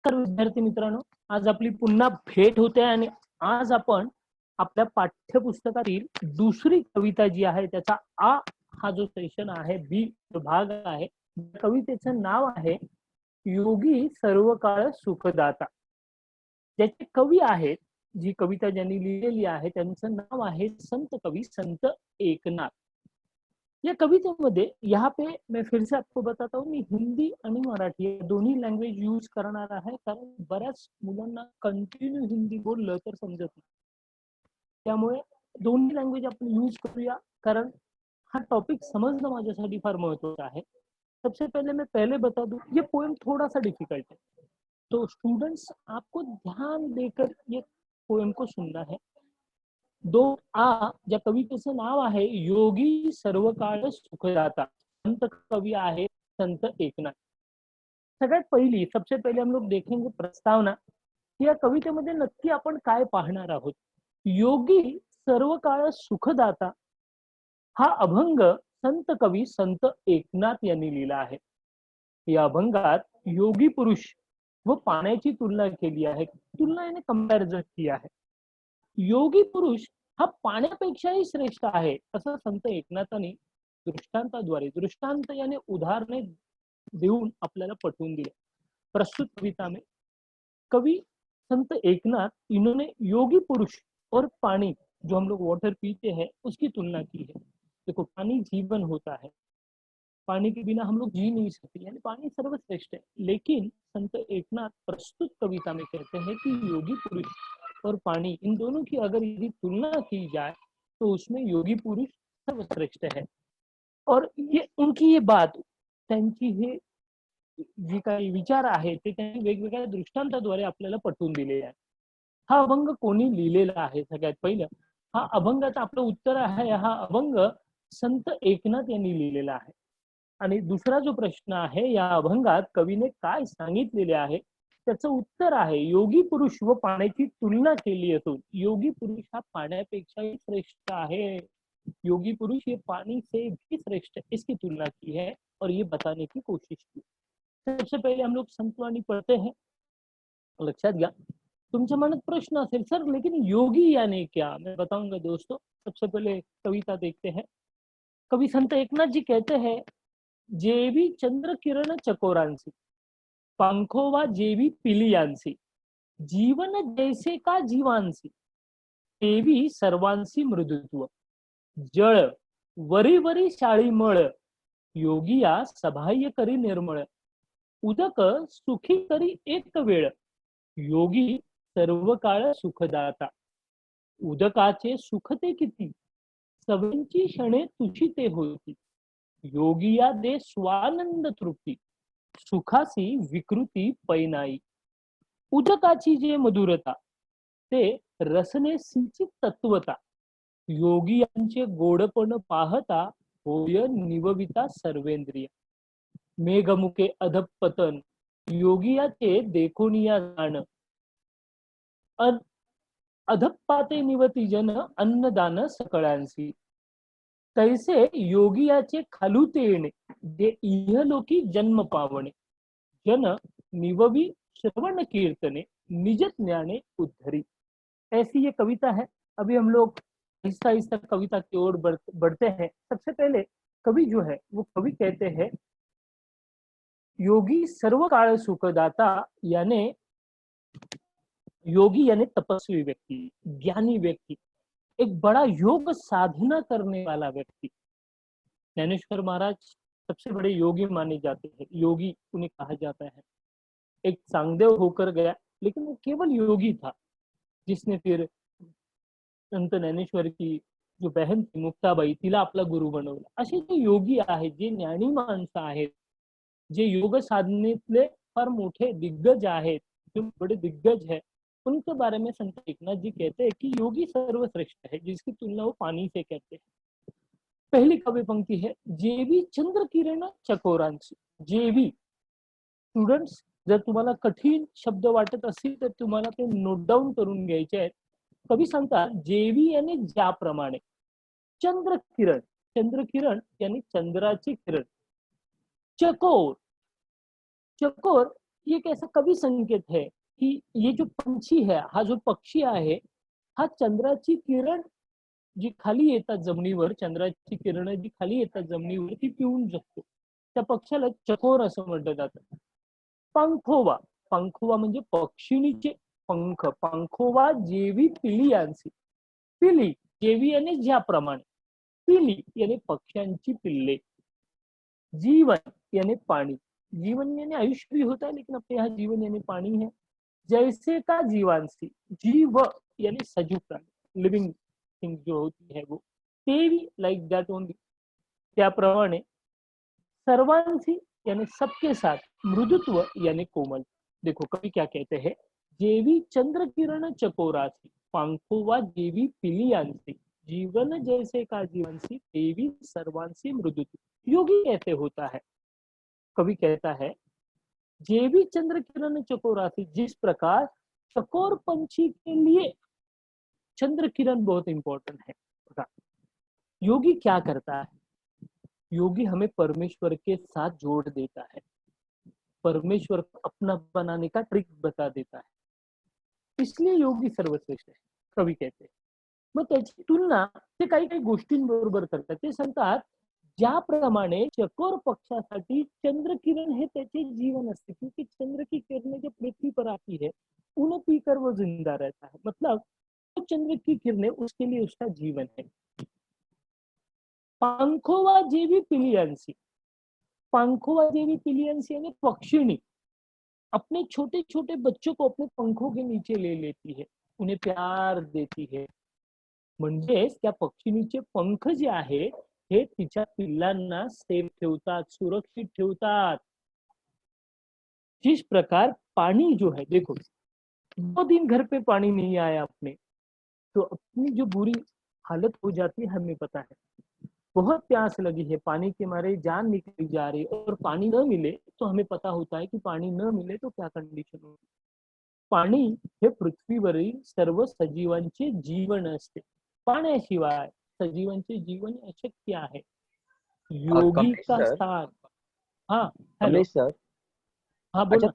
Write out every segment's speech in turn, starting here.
नमस्कार विद्यार्थी मित्रांनो, आज आपली पुन्हा भेट होते आणि आज आपण आपल्या पाठ्यपुस्तकातील दुसरी कविता जी आहे त्याचा आ हा जो सेशन आहे, बी भाग आहे, कवितेचं नाव आहे योगी सर्व काळ सुखदाता. ज्याचे कवी आहेत, जी कविता ज्यांनी लिहिलेली आहे त्यांचं नाव आहे संत कवी संत एकनाथ. या कवितेमध्ये यहाँ पे मैं फिर से आपको बताता हूँ, मी हिंदी आणि मराठी दोन्ही लँग्वेज यूज करणार आहे, कारण बऱ्याच मुलांना कंटिन्यू हिंदी बोललं तर समजत नाही. त्यामुळे दोन्ही लँग्वेज आपण यूज करूया, कारण हा टॉपिक समझना माझ्यासाठी फार महत्त्वाचा आहे. सबसे पहले मैं पहले बता दूं, ये पोएम थोड़ा सा डिफिकल्ट है, तो स्टूडेंट्स आपको ध्यान देकर ये पोएम को सुनना है. दो आ ज्या कवितेचं नाव आहे योगी सर्व काळ सुखदाता, संत कवी आहे संत एकनाथ. सगळ्यात पहिली सबसे पहले हम लोग देखेंगे प्रस्तावना. या कवितेमध्ये नक्की आपण काय पाहणार आहोत. योगी सर्व काळ सुखदाता हा अभंग संत कवी संत एकनाथ यांनी लिहिला आहे. या अभंगात योगी पुरुष व पाण्याची तुलना केली आहे, तुलना याने कंपॅरिझन की आहे. योगी पुरुष हा पाण्यापेक्षाही श्रेष्ठ आहे असं संत एकनाथांनी दृष्टांताद्वारे, दृष्टांत याने उदाहरणे देऊन आपल्याला पटवून दिले. प्रस्तुत कविता में कवि संत एकनाथ इन्होंने योगी पुरुष और पानी, जो हम लोग वाटर पीते हैं, उसकी तुलना की है. देखो, पानी जीवन होता है, पानी के बिना हम लोग जी नहीं सकते, यानी पानी सर्वश्रेष्ठ है. लेकिन संत एकनाथ प्रस्तुत कविता में कहते हैं कि योगी पुरुष और पानी, इन दोनों की अगर यदि तुलना की जाए तो उसमें योगी पुरुष सर्वश्रेष्ठ है. और ये उनकी ये बात, त्यांची हे जी काही विचार आहे ते त्यांनी वेगवेगळ्या दृष्टांताद्वारे आपल्याला पटवून दिलेले आहे. हा अभंग कोणी लिहिलेला आहे. सगळ्यात पहिलं हा अभंगाचं आपलं उत्तर आहे, हा अभंग संत एकनाथ यांनी लिहिलेला आहे. आणि दुसरा जो प्रश्न आहे, या अभंगात कवीने काय सांगितलेले आहे त्याचं उत्तर आहे योगी पुरुष व पाण्याची तुलना केली असून योगी पुरुष हा पाण्यापेक्षाही श्रेष्ठ आहे. योगी पुरुष ये पानी से भी श्रेष्ठ है, इसकी तुलना की है और ये बताने की कोशिश की. सबसे पहले हम लोग संतवाणी पढ़ते हैं. लक्षात घ्या, तुमच्या मनात प्रश्न असेल, सर लेकिन योगी यानी क्या. मैं बताऊंगा दोस्तों. सबसे पहले कविता देखते हैं. कवि संत एकनाथ जी कहते हैं, जेवी चंद्र किरण चकोरांसी, पंखोवा जेवी पिलियांसी, जीवन जैसे का जीवांसी, तेवी सर्वांसी मृदुत्व, जळ वरी वरी शाळी मळ, योगिया सबाह्य करी निर्मळ, उदक सुखी करी एक वेळ, योगी सर्व काळ सुखदाता. उदकाचे सुख ते किती, सवयींची क्षणे तुझी ते होती, योगिया दे स्वानंद तृप्ती, सुखासी विकृती पैनाई. उदकाची जे मधुरता ते रसने सिंचित तत्वता, योगियांचे गोडपण पाहता होय निवविता सर्वेंद्रिय. मेघमुखे अधपतन, योगियाचे देखोनिया जाण, अधपाते निवती जन अन्नदान सकळांसी. तैसे योगियाचे खालुते येणे, जे इहलोकी जन्म पावणे, जन निववी श्रवण कीर्तने, निज ज्ञाने उद्धरी. ऐसी ये कविता है. अभी हम लोग आहिस्ता आहिस्ता कविता की ओर बढ़ते हैं. सबसे पहले कवि जो है वो कवि कहते हैं योगी सर्व काळ सुखदाता, यानी योगी यानी तपस्वी व्यक्ति, ज्ञानी व्यक्ति, एक बड़ा योग साधना करने वाला व्यक्ति. ज्ञानेश्वर महाराज सबसे बड़े योगी माने जाते हैं, योगी उन्हें कहा जाता है. एक चांगदेव होकर गया, लेकिन वो केवल योगी था, जिसने फिर संत ज्ञानेश्वर की जो बहन थी मुक्ताबाई, तिला आपला गुरु बनवला. असे जे योगी आहेत, जे ज्ञानी माणसं आहेत, जे योग साधनेतले फार मोठे दिग्गज आहेत, जो बड़े दिग्गज है, उनके बारे में संत एकनाथ जी कहते हैं कि योगी सर्वश्रेष्ठ है, जिसकी तुलना वो पानी से करते हैं. पहली काव्य पंक्ति है, जेवी चंद्र किरण चकोरांची. जेवी, स्टुडंट्स जर तुम्हाला कठीण शब्द वाटत असतील तर तुम्हाला ते नोट डाऊन करून घ्यायचे आहेत. कवी सांगतात जेवी यानी ज्याप्रमाणे, चंद्र किरण, चंद्र किरण यानी चंद्राची किरण, चकोर, चकोर ये एक ऐसा कवी संकेत है की ये जो पंछी है, हा जो पक्षी आहे, हा चंद्राची किरण जी खाली येतात जमिनीवर, चंद्राची किरण जी खाली येतात जमिनीवर ती पिऊन जगतो. त्या पक्षाला चकोर असं म्हटलं जातं. पंखोवा, पंखोवा म्हणजे पक्षिणीचे पंख. पंखोवा जेवी पिली यांसी. पिली जेवी याने ज्याप्रमाणे, पिली याने पक्ष्यांची पिल्ले, जीवन यानी पानी, जीवन यानी आयुष्य भी होता है लेकिन अपने यहाँ जीवन यानी पानी है. जैसे का जीवांशी, जीव यानी सजीव प्राणी, लिविंग थिंग जो होती है वो, तेवी लाइक दैट ओनली, त्याप्रमाणे सर्वांशी यानी सबके साथ, मृदुत्व यानी कोमल. देखो कवि क्या कहते हैं, जेवी चंद्र किरण चकोरासी, पंखोवा जेवी पिलियांसी, जीवन जैसे का जीवनसी, देवी सर्वांसी मृदुत्व. योगी कैसे होता है, कवि कहता है, जेवी चंद्र किरण चकोरासी, जिस प्रकार चकोर पंछी के लिए चंद्र किरण बहुत इंपॉर्टेंट है. योगी क्या करता है, योगी हमें परमेश्वर के साथ जोड़ देता है, परमेश्वर को अपना बनाने का ट्रिक बता देता है, इसलिए योगी सर्वश्रेष्ठ है, कवी कहते हैं. मग त्याची तुलना ते काही काही गोष्टींबरोबर करतात. ते सांगतात, ज्याप्रमाणे चकोर पक्षासाठी चंद्रकिरण हे त्याचे जीवन असते, क्योंकि चंद्र की किरणें जब पृथ्वी पर आती है, उन्हें पीकर वो जिंदा रहता है. मतलब तो चंद्र की किरणें उसके लिए उसका जीवन है. पंखोवा जेवी पिलियंसी, पंखोवा जेवी पिलियंसी यानी पक्षिणी अपने छोटे छोटे बच्चों को अपने पंखों के नीचे ले लेती है, उन्हें प्यार देती है. म्हणजेच त्या पक्षिणीचे पंख जे आहेत हे तिच्या पिल्लांना सेफ ठेवतात, सुरक्षित ठेवतात. जिस प्रकार पानी जो है, देखो 2 दिन घर पे पानी नहीं आया अपने, तो अपनी जो बुरी हालत हो जाती है हमें पता है. बहुत प्यास लगी है, पानी के मारे जान निकली जा रही है और पानी न मिले तो हमें पता होता है कि पानी न मिले तो क्या कंडिशन होती. पाणी हे पृथ्वीवरील सर्व सजीवांचे जीवन असते. पाण्याशिवाय सजीवांचे जीवन अशक्य आहे. योगी कमलेश का सर, स्थान. हाँ हेलो. कमलेश सर, हाँ अच्छा बोलना.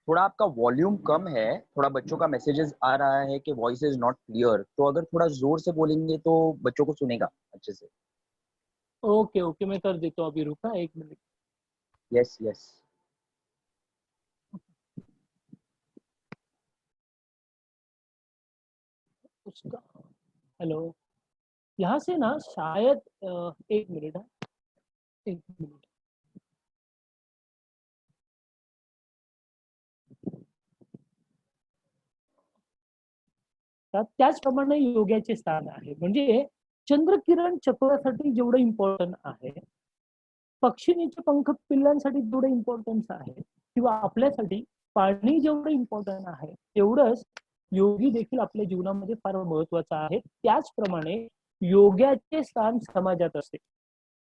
थोड़ा आपका वॉल्यूम कम है, थोड़ा बच्चों का मैसेजेस आ रहा है कि वॉइस इज नॉट क्लियर, तो अगर थोड़ा जोर से बोलेंगे तो बच्चों को सुनेगा अच्छे से. ओके ओके मैं कर देता हूँ, अभी रुका 1 मिनट. Yes yes. उसका हेलो. यहाँ से ना शायद 1 मिनट है, 1 मिनट. त्याचप्रमाणे योग्याचे स्थान आहे. म्हणजे चंद्रकिरण चक्रासाठी जेवढं इम्पॉर्टंट आहे, पक्षिणीचे पंख पिल्लांसाठी जेवढं इम्पॉर्टन्स आहे, किंवा आपल्यासाठी पाणी जेवढं इम्पॉर्टंट आहे, तेवढंच योगी देखील आपल्या जीवनामध्ये फार महत्वाचा आहे. त्याचप्रमाणे योग्याचे स्थान समाजात असते.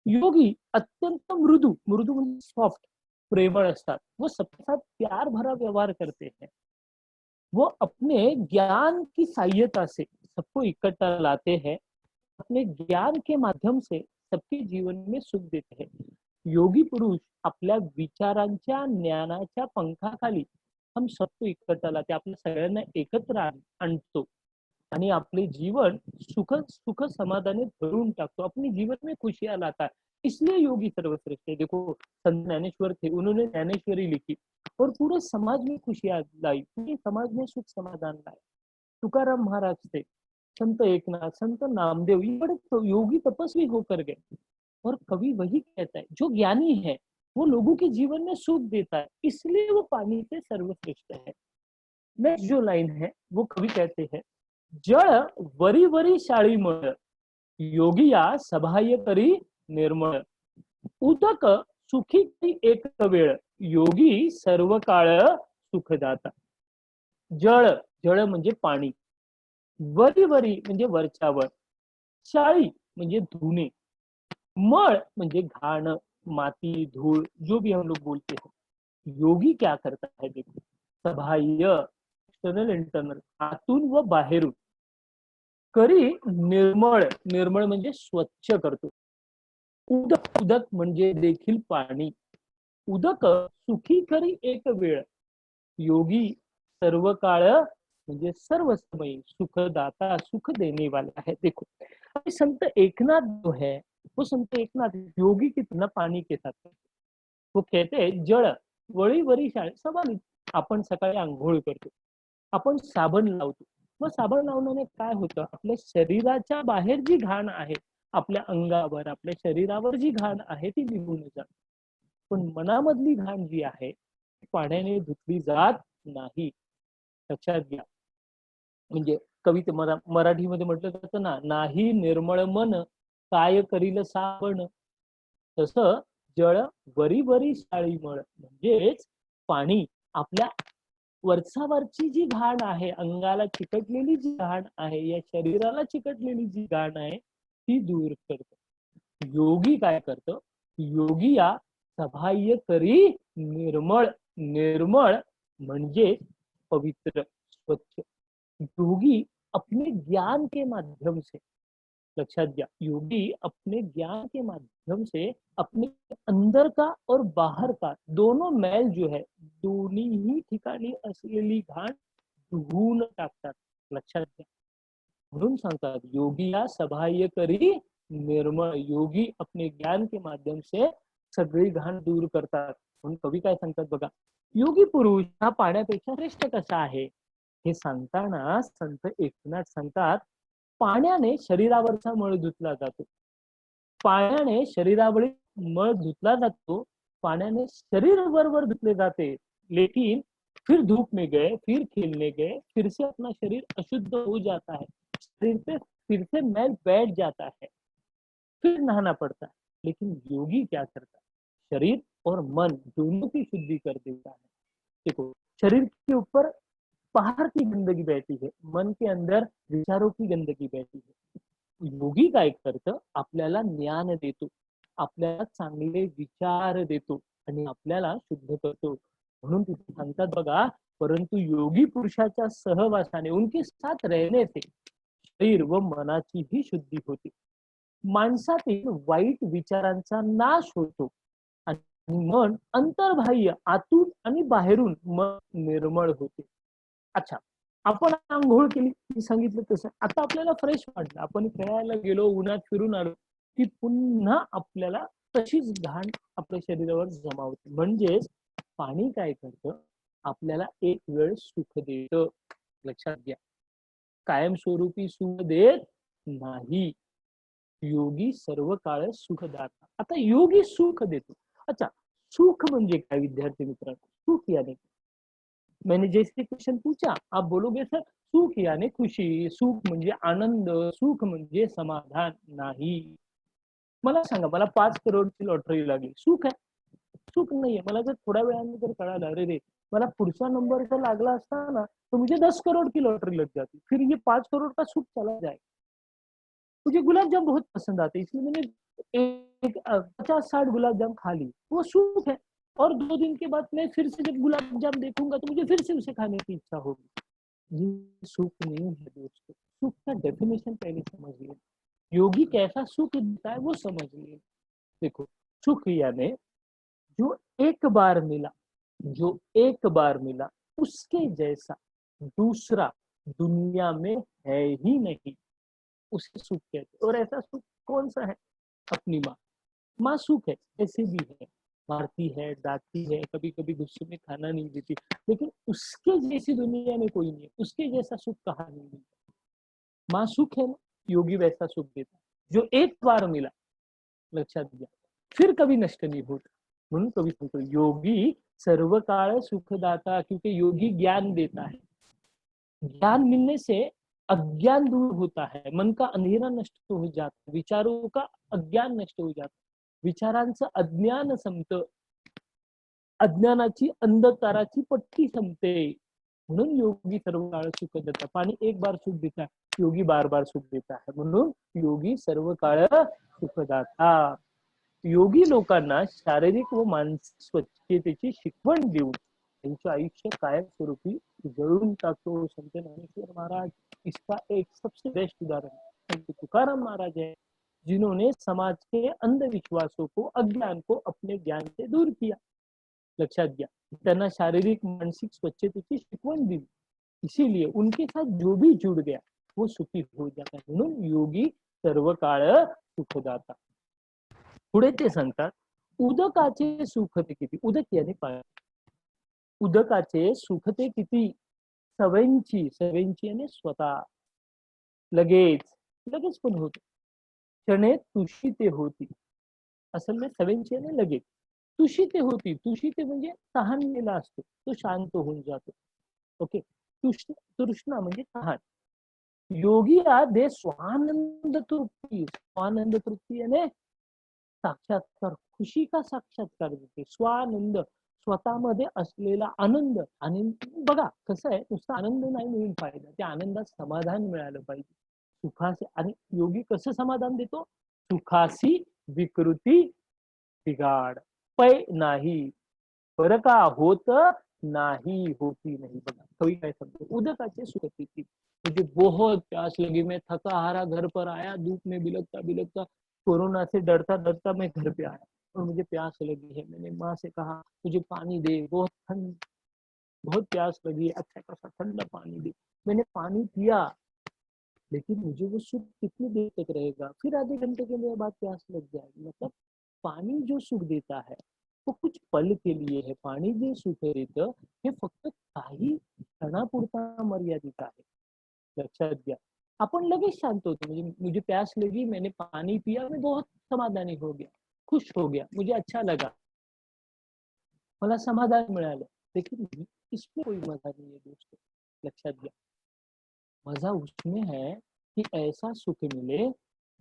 योगी अत्यंत मृदू, मृदू म्हणजे सॉफ्ट, प्रेमळ असतात. वो सबके साथ प्यार भरा व्यवहार करते हैं. वो अपने ज्ञान की सहायता से सबको इकट्ठा लाते हैं, अपने ज्ञान के माध्यम से सबके जीवन में सुख देते हैं. योगी पुरुष आपल्या विचारांच्या ज्ञानाच्या पंखाखाली हम सबको इकट्ठा लाते, आपल्या सगळ्यांना एकत्र आणतो आणि आपले जीवन सुख सुख समाधाने भरून टाकतो, अपने जीवन में खुशियां लाता है. इसलिए योगी सर्वश्रेष्ठ है. देखो संत ज्ञानेश्वर थे, उन्होंने ज्ञानेश्वरी लिखी और पूरे समाज में खुशियां लाई, पूरे समाज में सुख समाधान लाए. तुकाराम महाराज थे, संत एकनाथ, संत नामदेव, ये बड़े योगी तपस्वी होकर गए. और कवि वही कहता है, जो ज्ञानी है वो लोगों के जीवन में सुख देता है, इसलिए वो पानी से सर्वश्रेष्ठ है. नेक्स्ट जो लाइन है वो कवि कहते हैं, जळ वरी वरी शाळीमळ, योगिया सभाय करी निर्मळ, उदक सुखी एक वेळ, योगी सर्व काळ सुखदाता. जळ, जळ म्हणजे पाणी, वरी वरी म्हणजे वरच्यावर, शाळी म्हणजे धुणे, मळ म्हणजे घाण, माती, धूल, जो भी हम लोग बोलते हैं. योगी क्या करता है, देखो सबाह्य, एक्सटर्नल इंटरनल, आतून व बाहेरून, करी निर्मळ, निर्मळ म्हणजे स्वच्छ करतो. उदक, उदक म्हणजे देखील पाणी, उदक सुखी खरी एक वेळ, योगी सर्व काळ म्हणजे सर्व समय सुखदाता सुख देने वाला है। देखो अभी संत एकनाथ जो है, वो संत एकनाथ योगी की तुलना पानी के साथ करते। वो कहते हैं जळ वळी वरी शाळे स्वाभाविक, आपण सकाळी आंघोळ करतो, आपण साबण लावतो, मग साबण लावण्याने काय होतं, आपल्या शरीराच्या बाहेर जी घाण आहे, आपल्या अंगावर आपल्या शरीरावर जी घाण आहे ती निघून जाते, पण मनामधली घाण जी आहे ती पाण्याने धुतली जात नाही। लक्षात घ्या, म्हणजे कविते मराठीमध्ये म्हटलं जातं ना, नाही निर्मळ मन काय करील साबण, तसं जळ वरी वरी शाळीमळ, म्हणजेच पाणी आपल्या वरचावरची जी घाण आहे, अंगाला चिकटलेली जी घाण आहे, या शरीराला चिकटलेली जी घाण आहे ती दूर करतं। योगी काय करतं, योगी या सबाह्य करी निर्मळ, निर्मळ म्हणजे पवित्र स्वच्छ। योगी अपने ज्ञान के माध्यम से, लक्षात घ्या, योगी अपने ज्ञान के माध्यम से अपने अंदर का और बाहर का दोनों मैल जो है, दोन्ही ठिकाणी असलेली घाण धुवून टाकतात। लक्षात घ्या, म्हणून सांगतात योगी या सबाह्य करी निर्मळ, योगी अपने ज्ञान के माध्यम से सगळी घाण दूर करतात। म्हणून कवी काय सांगतात बघा, योगी पुरुष हा पाण्यापेक्षा श्रेष्ठ कसा आहे, हे सांगताना संत एकनाथ सांगतात, पाण्याने शरीरावरचा मळ धुतला जातो, पाण्याने शरीरावर मळ धुतला जातो, पाण्याने शरीर वर धुतले जाते, लेकिन फिर धूप में गए, फिर खेलने गए, फिर से अपना शरीर अशुद्ध हो जाता है, शरीर पे फिर से मैल बैठ जाता है, फिर नहाना पड़ता है। लेकिन योगी क्या करता है, शरीर और मन दोनों की शुद्धि कर देता है। देखो शरीर के ऊपर बाहर की गंदगी बहती है, मन के अंदर विचारों की गंदगी बहती है। योगी काय करतं, आपल्याला ज्ञान देतो, आपल्याला चांगले विचार देतो आणि आपल्याला शुद्ध करतो। म्हणून तिथे सांगतात बघा, परंतु योगी पुरुषाच्या सहवासाने उनके साथ रहने से शरीर व मनाची ही शुद्धी होते, माणसातील वाईट विचारांचा नाश होतो आणि मन अंतर्बाह्य आतून आणि बाहेरून मन निर्मळ होते। अच्छा, आपण आंघोळ केली, मी सांगितलं तसं, आता आपल्याला फ्रेश वाटलं, आपण खेळायला गेलो, उन्हात फिरून आलो की पुन्हा आपल्याला तशीच घाण आपल्या शरीरावर जमावते। म्हणजेच पाणी काय करतं, आपल्याला एक वेळ सुख देतं। लक्षात घ्या, कायमस्वरूपी सुख देत नाही, योगी सर्व काळ सुखदाता। आता योगी सुख देतो, अच्छा सुख म्हणजे काय विद्यार्थी मित्रांनो, सुख यानी, मैंने जैसे क्वेश्चन पूछा आप बोलोगे सर सुख यानी खुशी, सुख म्हणजे आनंद, सुख म्हणजे समाधान नाही। मला सांगा, मला 5 करोडची लॉटरी लागली, सुख आहे? सुख नाहीये। मला जर थोड्या वेळाने जर कळालं, अरे रे मला पुढचा नंबर जर लागला असता ना तो मुझे 10 करोड़ की लॉटरी लग जाती, फिर ये 5 करोड़ का सुख चला जाएगा। मुझे गुलाब जाम बहुत पसंद आते, इसलिए मैंने एक 50-60 गुलाब जाम खा ली, वो सुख है। और 2 दिन के बाद मैं फिर से जब गुलाब जाम देखूंगा तो मुझे फिर से उसे खाने की इच्छा होगी। ये सुख नहीं है दोस्तों, सुख का डेफिनेशन पहले समझिए, योगी कैसा सुख देता है वो समझिए। देखो सुख यानी जो एक बार मिला, जो एक बार मिला उसके जैसा दूसरा दुनिया में है ही नहीं, उसे सुख कहते। और ऐसा सुख कौन सा है, अपनी माँ, माँ सुख है, ऐसे भी है, मारती है, डांटती है, कभी कभी गुस्से में खाना नहीं देती, लेकिन उसके जैसी दुनिया में कोई नहीं है, उसके जैसा सुख कहाँ नहीं मिलता। माँ सुख है ना, योगी वैसा सुख देता है, जो एक बार मिला, लक्षात घ्या, फिर कभी नष्ट नहीं होता। म्हणून कभी सांगतो योगी सर्व काळ सुखदाता, क्योंकि योगी ज्ञान देता है, ज्ञान मिलने से अज्ञान दूर होता है, मन का अंधेरा नष्ट हो जाता है, विचारों का अज्ञान नष्ट हो जाता, विचारांचं अज्ञान संपतं, अज्ञानाची अंधकाराची पट्टी संपते। म्हणून योगी सर्व काळ सुख देता, पाणी एक बार सुख देता, योगी बार बार सुख देता है, म्हणून योगी सर्व काळ सुखदाता। योगी लोकांना शारीरिक व मानसिक स्वच्छतेची शिकवण देऊन त्यांचे आयुष्य कायमस्वरूपी जळून टाकतो। संत ज्ञानेश्वर महाराज इसका एक सबसे बेस्ट उदाहरण संत तुकाराम महाराज है, जिन्होंने समाज के अंधविश्वासों को, अज्ञान को अपने ज्ञान से दूर किया। लक्षात घ्या, त्यांना शारीरिक मानसिक स्वच्छतेची शिकवण दिली, इसीलिए उनके साथ जो भी जुड़ गया वो सुखी हो जाता है. म्हणून योगी सर्व काळ सुखदाता. पुढे ते सांगतात, उदकाचे सुखते किती. उदक याने पाणी. उदकाचे सुखते किती. सवयींची आणि स्वतः. लगेच पण होते. क्षणे तुषिते होती. असल में सवयींची आणि लगेच. तुषिते होती. तुषिते म्हणजे तहानलेला असतो, तो शांत होऊन जातो. ओके. तृष्णा म्हणजे तहान. योगी दे स्वानंद तृप्ती. स्वानंद तृप्ती याने साक्षात्कार, खुशी का साक्षात्कार देते. स्वानंद, स्वतःमध्ये असलेला आनंद. आणि बघा कसं आहे, नुसता आनंद नाही मिळून फायदा, त्या आनंदात समाधान मिळालं पाहिजे. सुखाचे. आणि योगी कसं समाधान देतो. सुखासी विकृती बिगाड पै नाही. बरं का, होत नाही, होती नहीं. बघा कवि काय सांगतो, उदकाचे सुखते की. मुझे बहुत प्यास लगी, मैं थका हारा घर पर आया, धूप में बिलखता बिलखता, कोरोना से डरता डरता मैं घर पे आया और मुझे प्यास लगी है. मैंने माँ से कहा मुझे पानी दे, बहुत प्यास लगी है, अच्छा खासा ठंडा पानी दे. मैंने पानी पिया, लेकिन मुझे वो सुख कितनी देर तक रहेगा, फिर आधे घंटे के लिए बाद प्यास लग जाएगी. मतलब पाणी जो सुख देता है वो कुछ पल के लिए है. पाणी जे सुख देतं हे फक्त काही क्षणापुरता मर्यादित आहे. लक्षात घ्या. आपण लगेच शांत होतो. म्हणजे मुझे प्यास लगी, मैंने पानी पिया, मैं बहुत समाधानी हो गया, खुश हो गया, मुझे अच्छा लगा, मला समाधान मिळालं. लेकिन इसमें कोई मजा नहीं है दोस्तों. लक्षात घ्या. मजा उसमें है कि ऐसा सुख मिले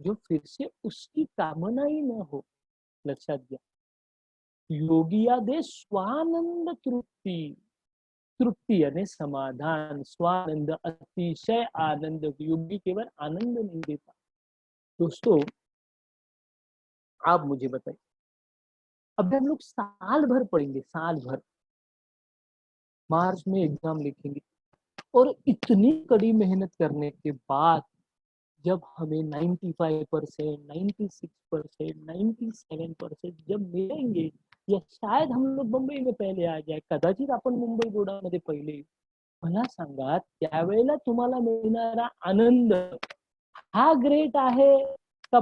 जो फिर से उसकी कामना ही न हो. लक्षात घ्या. योगिया दे स्वानंद तृप्ती. तृप्ती यानी समाधान, स्वानंद, अतिशय आनंद. योगी केवल आनंद नहीं देता. दोस्तों आप मुझे बताइए, अभी हम लोग साल भर पढ़ेंगे, साल भर, मार्च में एग्जाम लिखेंगे, और इतनी कड़ी मेहनत करने के बाद जब हमें 95%, 96%, 97% जब मिलेंगे, या शायद हम लोग मुंबई में पहले आ जाए, कदाचित आपण मुंबई बोर्डामध्ये पहिले येऊ. मला सांगा, त्यावेळेला तुम्हाला मिळणारा आनंद हा ग्रेट आहे का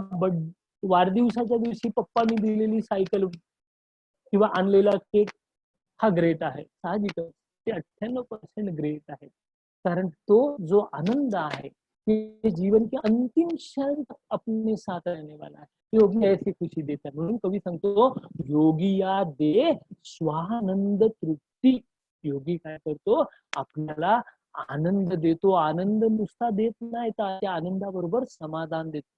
वाढदिवसाच्या दिवशी पप्पांनी दिलेली सायकल किंवा आणलेला केक हा ग्रेट आहे? साहजिकच ते 98% ग्रेट आहे. कारण तो जो आनंद आहे, ये जीवन के अंतिम क्षण तक अपने साथ रहने वाला है. योगी ऐसी खुशी देता है. म्हणून कवी सांगतो, योगिया दे स्वानंद तृप्ती. योगी काय करतो, आपल्याला आनंद देतो. आनंद नुसता देत नाही, तर त्या आनंदाबरोबर समाधान देतो.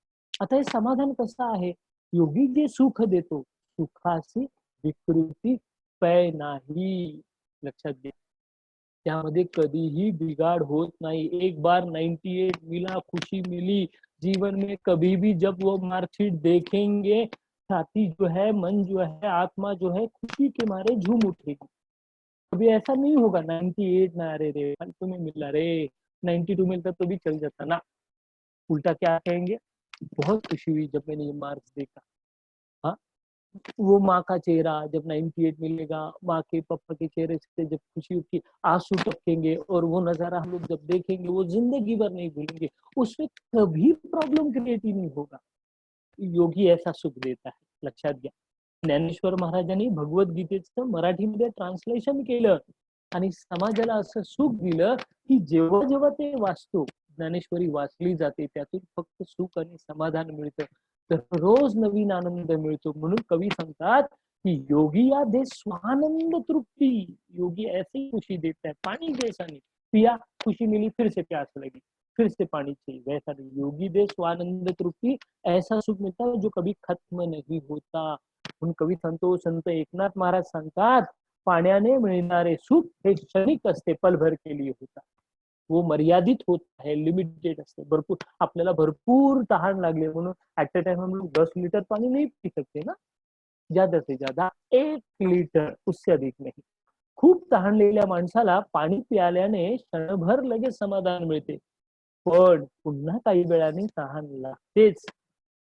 आता हे समाधान कसं आहे? योगी जे सुख देतो, सुखाची विकृती पै नाही. लक्षात घ्या. त्यामध्ये कधीही बिगाड़ होत नहीं. एक बार 98 मिला, खुशी मिली, जीवन में कभी भी जब वो मार्कशीट देखेंगे, छाती जो है, मन जो है, आत्मा जो है, खुशी के मारे झूम उठेगी. कभी ऐसा नहीं होगा 98 ना, अरे रे तुम्हें मिला रे, 92 मिलता तो भी चल जाता ना. उल्टा क्या कहेंगे, बहुत खुशी हुई जब मैंने ये मार्क्स देखा. हाँ, वो माँ का चेहरा जब 98 मिलेगा, माँ के पापा के चेहरे से जब खुशी की आंसू टपकेंगे, और वो नजारा हम लोग जब देखेंगे, वो जिंदगी भर नहीं भूलेंगे. उसमें कभी प्रॉब्लम क्रिएट ही नहीं होगा. योगी ऐसा सुख देता है. लक्षात घ्या. ज्ञानेश्वर महाराजांनी भगवद्गीतेचं मराठीमध्ये ट्रान्सलेशन केलं आणि समाजाला असं सुख दिलं की जेव्हा जेव्हा ते वाचतो, ज्ञानेश्वरी वाचली जाते, त्यातून फक्त सुख आणि समाधान मिळतं. दररोज नवीन आनंद मिळतो. म्हणून कवी सांगतात कि योगी या दे स्वानंद तृप्ति. योगी ऐसी खुशी देता है, पानी जैसा नहीं. पिया, खुशी मिली, फिर से प्यास लगी, फिर से पानी चाहिए, वैसा नहीं. योगी दे स्वानंद तृप्ति. ऐसा सुख मिलता है जो कभी खत्म नहीं होता. म्हणून कवी संत एकनाथ महाराज सांगतात, पाण्याने मिळणारे सुख हे क्षणिक असते, पलभर के लिए होता. वो मर्यादित होता है, लिमिटेड असते. भरपूर आपल्याला भरपूर तहान लागले म्हणून ऍट अ टाइम हम लोग 10 लीटर पानी नहीं पी सकते ना. ज्यादा से ज्यादा 1 लीटर, उससे अधिक नहीं. खूप तहानलेल्या माणसाला पाणी प्यायल्याने क्षणभर लगेच समाधान मिळते, पण पुन्हा काही वेळाने तहान लागतेच.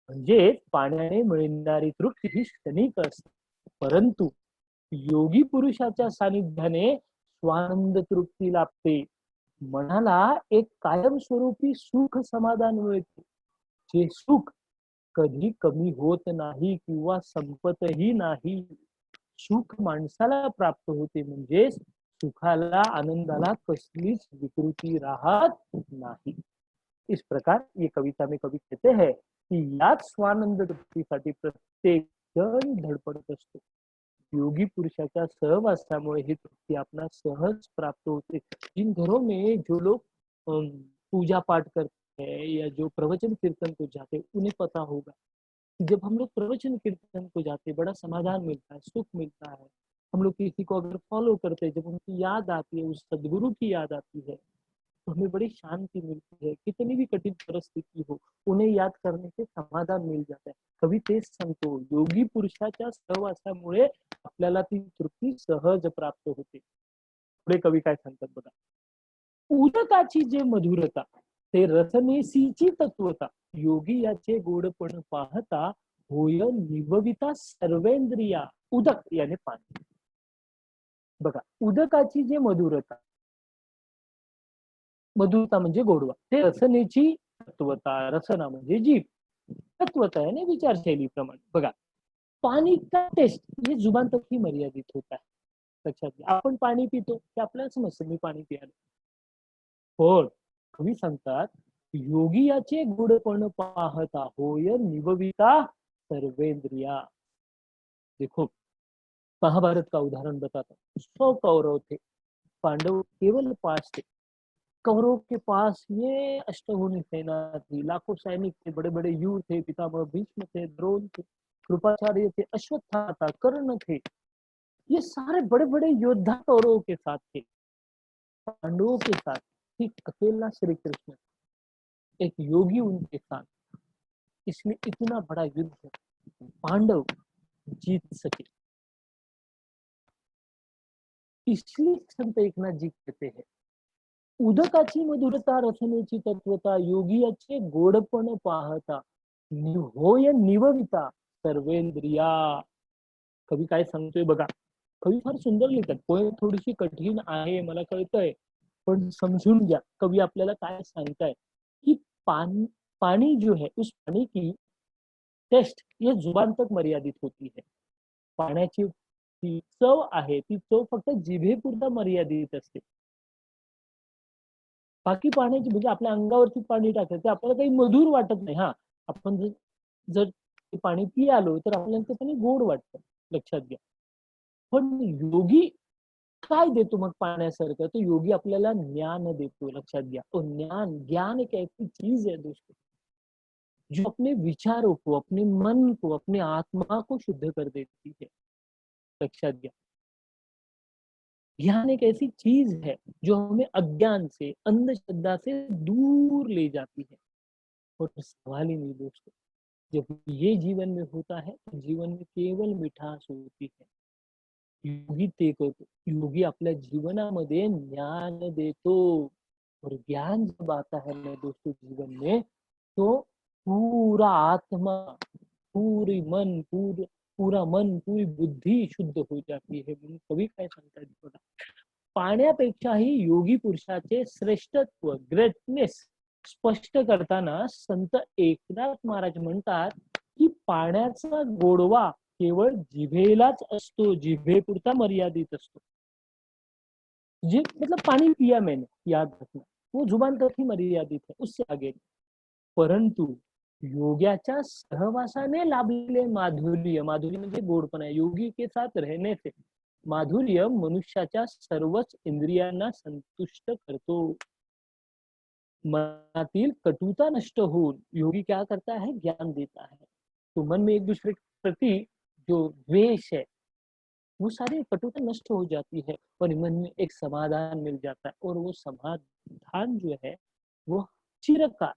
म्हणजे पाण्याने मिळणारी तृप्ती ही क्षणिक असते. परंतु योगी पुरुषाच्या सानिध्याने स्वानंद तृप्ती लाभते. मनाला एक कायमस्वरूपी सुख समाधान मिळते. जे सुख कधी कमी होत नाही किंवा संपतही नाही. सुख माणसाला प्राप्त होते, म्हणजे सुखाला आनंदाला कसलीच विकृती राहत नाही. इस प्रकार ये कविता में कवि कहते हैं कि याच स्वानंद तृप्तीसाठी प्रत्येक जण धडपडत असतो. योगी पुरुषाच्या सहवासामुळे ही तृप्ती आपणास सहज प्राप्त होते. जिन घरों में जो लोग पूजा पाठ करते हैं या जो प्रवचन कीर्तन को जाते, उन्हें पता होगा कि जब हम लोग प्रवचन कीर्तन को जाते, बड़ा समाधान मिलता है, सुख मिलता है. हम लोग किसी को अगर फॉलो करते हैं, जब उनकी याद आती है, उस सदगुरु की याद आती है, तो हमें बड़ी शांति मिलती है. कितनी भी कठिन परिस्थिति हो, उन्हें याद करने से समाधान मिल जाता है. कवी तेच सांगतो, योगी पुरुषाच्या सहवासामुळे आपल्याला ती तृप्ती सहज प्राप्त होते. पुढे कवी काय सांगतात बघा. उदकाची जे मधुरता, ते रसनेसीची तत्वता, योगी याचे गोडपण पाहता होय निवविता सर्वेंद्रिया. उदक याने पाणी. बघा, उदकाची जे मधुरता, मधुरता म्हणजे गोडवा, ते रसनेची तत्वता, रसना म्हणजे जीभ, तत्वता याने विचारशैलीप्रमाणे. बघा, पानी का टेस्ट ये जुबान तक ही मर्यादित होता है. लक्षात घ्या. आपण पाणी पितो ते आपल्याला समजतं, मी पाणी पियालो. पण कवी सांगतात, योगी याचे गुणपण पाहता होय निवविता सर्वेंद्रिया. देखो, महाभारत का उदाहरण बताता हूँ. 100 कौरव थे, पांडव केवल 5 थे. कौरवों के पास ये अष्टहोनी सेना थी, लाखों सैनिक थे, बड़े बड़े यूर थे, पितामह भीष्म थे, द्रोण थे, कृपाचार्य थे, अश्वत्थामा था, कर्ण थे. ये सारे बड़े बड़े योद्धा कौरवों के साथ थे. पांडवों के साथ ठीक अकेला श्री कृष्ण, एक योगी उनके साथ. इसमें इतना बड़ा युद्ध पांडव जीत सके. इसलिए संत एकनाथ जी कहते हैं, उदकाची मधुरता रसनेची तत्वता, योगी याचे गोडपण पाहता होय निवविता सर्वेंद्रिया. कवी काय सांगतोय बघा. कवी फार सुंदर लिहितात. पोएम थोडीशी कठीण आहे, मला कळतंय, पण समझून घ्या कवी आपल्याला काय सांगताय. कि पानी जो है, उस पानी की टेस्ट ये जुबान तक मर्यादित होती है. पाण्याची ती चव आहे, ती चव फक्त जिभेपुरता मर्यादित असते. बाकी पाण्याची म्हणजे आपल्या अंगावरती पाणी टाकलं ते आपल्याला काही मधुर वाटत नाही. हा, आपण जर पाणी पियालो तर आपल्याला ते पाणी गोड वाटतं. लक्षात घ्या. पण योगी काय देतो मग पाण्यासारखं? तो योगी आपल्याला ज्ञान देतो. लक्षात घ्या. तो ज्ञान एक ऐसी चीज है दोस्तों, जो अपने विचारों को, अपने मन को, अपने आत्मा को शुद्ध कर देती है. लक्षात घ्या. ज्ञान एक ऐसी चीज है जो हमें अज्ञान से, अंधश्रद्धा से दूर ले जाती है. और सवाल ही नहीं दोस्तों, जब ये जीवन में होता है तो जीवन में केवल मिठास होती है. योगी ते करतो. योगी आपल्या जीवनामध्ये ज्ञान देतो. और ज्ञान जब आता है ना दोस्तों जीवन में, तो पूरा आत्मा, पूरी मन, पूरा मन, पूरी बुद्धी शुद्ध हो जाती है. म्हणून कवी काय सांगतात बघा. पाण्यापेक्षाही योगी पुरुषाचे श्रेष्ठत्व, ग्रेटनेस स्पष्ट करताना संत एकनाथ महाराज म्हणतात की पाण्याचा गोडवा केवळ जिभेलाच असतो, जिभेपुरता मर्यादित असतो. जी मतलब पानी पिया मैंने, याद रखना, वो जुबान तक ही मर्यादित है, उससे आगे. परंतु योग्याच्या सहवासाने लाभलेले माधुर्य, माधुर्य म्हणजे गोडपणा, योगी के साथ रहने से माधुर्य मनुष्याच्या सर्वच इंद्रियांना संतुष्ट करतो. मनातील कटुता नष्ट होऊन योगी क्या करता है? ज्ञान देता है. तो मन में एक दूसरे के प्रति जो द्वेष है, वो सारी कटुता नष्ट हो जाती है और मन में एक समाधान मिल जाता है. और वो समाधान जो है वो चिरकाल,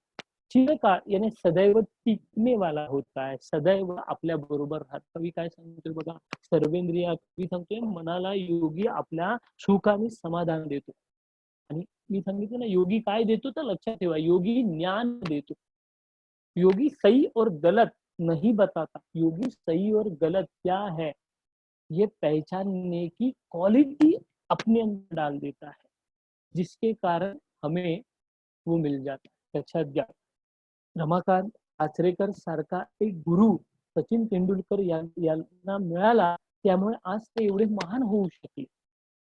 चिरकाल यानी सदैव टिकने वाला होता है. सदैव आपल्या बरोबर राहत. कवी काय सांगतोय बघा. सर्वेंद्रिया, कवी सांगतोय मनाला योगी आपल्या सुखाने समाधान देतो. आणि मी सांगितलं ना, योगी काय देतो तर लक्षात ठेवा, योगी ज्ञान देतो. योगी सही और गलत नहीं बताता. योगी सही और गलत क्या है ये पहचानने की क्वालिटी अपने अंदर डाल देता है, जिसके कारण हमें वो मिल जाता है। लक्षात घ्या, रमाकांत आचरेकर सारखा एक गुरु सचिन तेंडुलकर यांना मिळाला, त्यामुळे आज ते एवढे महान होऊ शकले.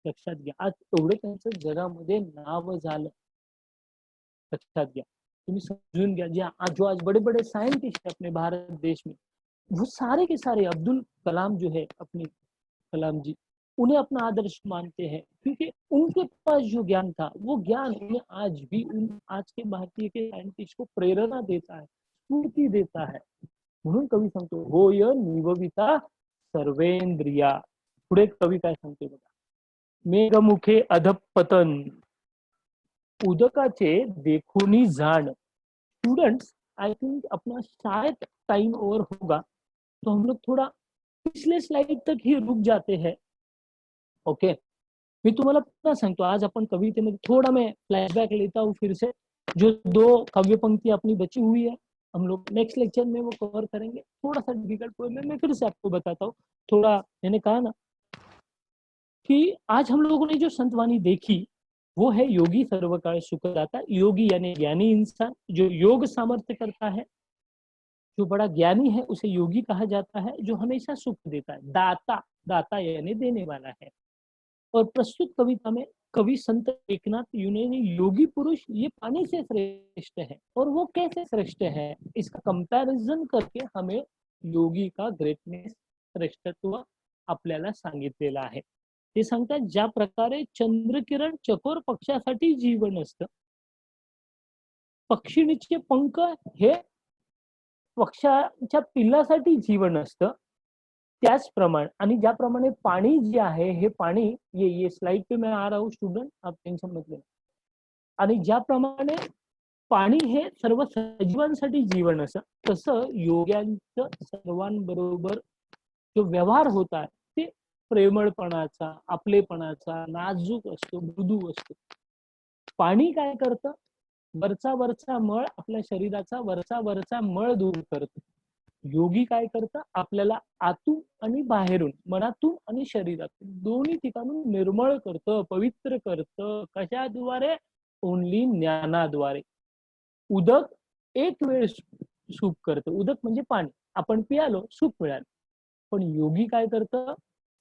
लक्षात घ्या, आज एवढं त्यांचं जगामध्ये नाव झालं. लक्षात घ्या, तुम्ही समझून घ्या, जो आज बड़े बड़े साइंटिस्ट है अपने भारत देश में, वो सारे के सारे अब्दुल कलाम जो है अपने कलाम जी, उन्हें अपना आदर्श मानते हैं, क्योंकि उनके पास जो ज्ञान था वो ज्ञान उन्हें आज भी आज के भारतीय के साइंटिस्ट को प्रेरणा देता है, स्फूर्ती देता है. म्हणून कवी सांगतो, होय निवविता सर्वेंद्रिया. पुढे कवी काय सांगते बघा, मेघमुखे अधपतन उदकाचे देखोनी जाण. स्टूडेंट्स, आई थिंक अपना शायद टाइम ओवर होगा, तो हम लोग थोड़ा पिछले स्लाइड तक ही रुक जाते हैं. ओके, मी तुम्हाला पुन्हा सांगतो, आज अपन कवितेमध्ये थोड़ा मैं फ्लैशबैक लेता हूँ फिर से. जो 2 काव्य पंक्ति अपनी बची हुई है, हम लोग नेक्स्ट लेक्चर में वो कवर करेंगे. थोड़ा सा डिफिकल्ट पोएम है, मैं फिर से आपको बताता हूँ. थोड़ा मैंने कहा ना कि आज हम लोगों ने जो संतवाणी देखी वो है योगी सर्वकाल सुखदाता. योगी यानी ज्ञानी इंसान, जो योग सामर्थ्य करता है, जो बड़ा ज्ञानी है उसे योगी कहा जाता है, जो हमेशा सुख देता है. दाता, दाता यानी देने वाला है. और प्रस्तुत कविता में कवि संत एकनाथ यूने ने योगी पुरुष ये पाने से श्रेष्ठ है, और वो कैसे श्रेष्ठ है इसका कंपैरिजन करके हमें योगी का ग्रेटनेस, श्रेष्ठत्व आपल्याला सांगितलेलं आहे. ते सांगतात, ज्या प्रकारे चंद्रकिरण चकोर पक्षासाठी जीवन असतं, पक्षिणीचे पंख हे पक्षाच्या पिल्लासाठी जीवन असतं, त्याचप्रमाणे आणि ज्याप्रमाणे पाणी जे आहे, हे पाणी ये स्लाइड पे मैं आ रहा हूँ स्टूडेंट, आप टेंशन मत लेना. आणि ज्याप्रमाणे पाणी हे सर्व सजीवांसाठी जीवन असं, तसं योग्यांचं सर्वांबरोबर जो व्यवहार होत आहे ते प्रेमळपणाचा, आपलेपणाचा, नाजूक असतो, मृदू असतो. पाणी काय करतं, वरचा मळ, आपल्या शरीराचा वरचा मळ दूर करतं. योगी काय करतं, आपल्याला आतून आणि बाहेरून, मनातून आणि शरीरातून दोन्ही ठिकाणून निर्मळ करतं, पवित्र करतं. कशाद्वारे? ओनली ज्ञानाद्वारे. उदक एक वेळ सुख करतं. उदक म्हणजे पाणी, आपण पियालो, सुख मिळालं. पण योगी काय करतं,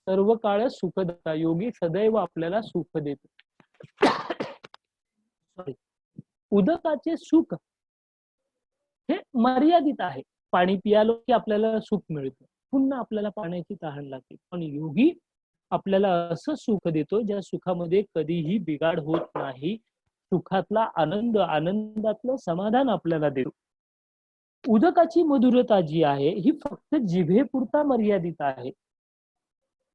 सर्व काळ सुखदाता. योगी सदैव आपल्याला सुख देतो. सॉरी, उदकाचे सुख हे मर्यादित आहे. पाणी पियालो की आपल्याला सुख मिळतं, पुन्हा आपल्याला पाण्याची तहान लागते. पण योगी आपल्याला असं सुख देतो ज्या सुखामध्ये कधीही बिघाड होत नाही. सुखातला आनंद, आनंदातलं समाधान आपल्याला देतो. उदकाची मधुरता जी आहे ही फक्त जिभेपुरता मर्यादित आहे.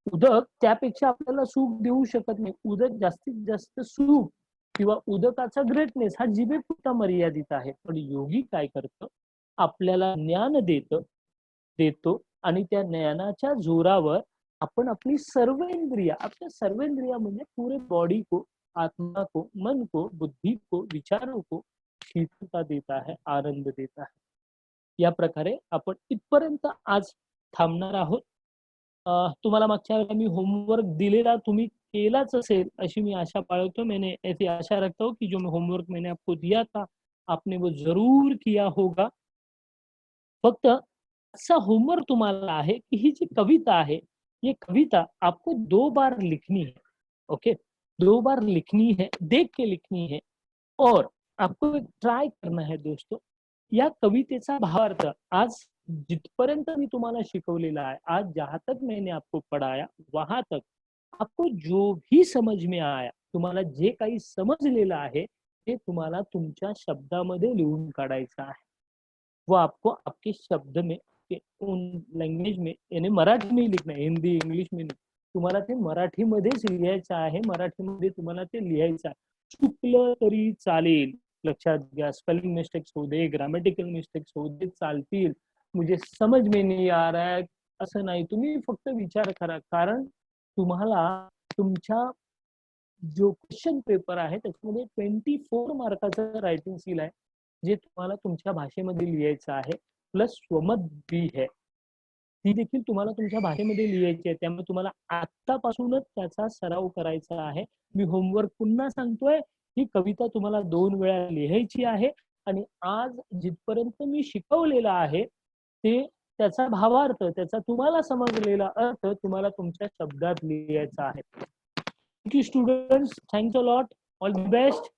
उदक त्यापेक्षा आपल्याला सुख देऊ शकत नाही. उदक जास्तीत जास्त सुख किंवा उदकाचा ग्रेटनेस हा जिभेपुरता मर्यादित आहे. पण योगी काय करतं, आपल्याला ज्ञान देतो आणि त्या ज्ञानाच्या जोरावर आपण आपली सर्वेंद्रिया, आपल्या सर्वेंद्रिया म्हणजे पूरे बॉडी को, आत्मा को, मन को, बुद्धि को, विचारों को शीतलता देता है, आनंद देता है. या प्रकारे आपण इथपर्यंत आज थांबणार आहोत. तुम्हाला मागच्या वेळेला मी होमवर्क दिलेला तुम्ही केलाच असेल अशी मी आशा बाळगतो. मैंने ऐसी आशा रखता हूँ कि जो मैं होमवर्क मैंने आपको दिया था आपने वो जरूर किया होगा. फक्त ऐसा होमवर्क तुम्हाला आहे कि ही जी कविता आहे, ये कविता आपको 2 बार लिखनी है. ओके, 2 बार लिखनी है, देख के लिखनी है. और आपको एक ट्राय करना है दोस्तों, या कवितेचा भावार्थ आज जितपर्यंत मी तुम्हाला शिकवलेला आहे, आज जहां तक मैंने आपको पढ़ाया वहां तक आपको जो भी समझ में आया, तुम्हाला जे काही समजलेलं आहे ते तुम्हाला तुमच्या शब्दामध्ये लिहून काढायचं आहे. वो आपको आपके शब्द में, उन लैंग्वेज में, यानी मराठी में लिखना है, हिंदी इंग्लिश में नहीं. तुम्हाला ते मराठीमध्येच लिहायचं आहे, मराठीमध्ये तुम्हाला ते लिहायचं आहे. चुकलं तरी चालेल, लक्षात घ्या. स्पेलिंग मिस्टेक्स हो दे, ग्रामेटिकल मिस्टेक्स हो दे, चालतील. मुझे समझ में नहीं आ रहा है असं नाही, तुम्ही फक्त विचार करा. कारण तुम्हाला तुमच्या जो क्वेश्चन पेपर आहे त्याच्यामध्ये 24 मार्काचं रायटिंग स्किल आहे, जे तुम्हाला तुमच्या भाषेमध्ये लिहायचं आहे, प्लस स्वमत भी है. ती देखील तुम्हाला तुमच्या भाषेमध्ये लिहायची आहे. त्यामुळे तुम्हाला आत्तापासूनच त्याचा सराव करायचा आहे. मी होमवर्क पुन्हा सांगतोय, ही कविता तुम्हाला 2 वेळा लिहायची आहे आणि आज जिथपर्यंत मी शिकवलेलं आहे ते त्याचा भावार्थ, त्याचा तुम्हाला समजलेला अर्थ तुम्हाला तुमच्या शब्दात लिहायचा आहे. Thank you students, thanks a lot, all the best.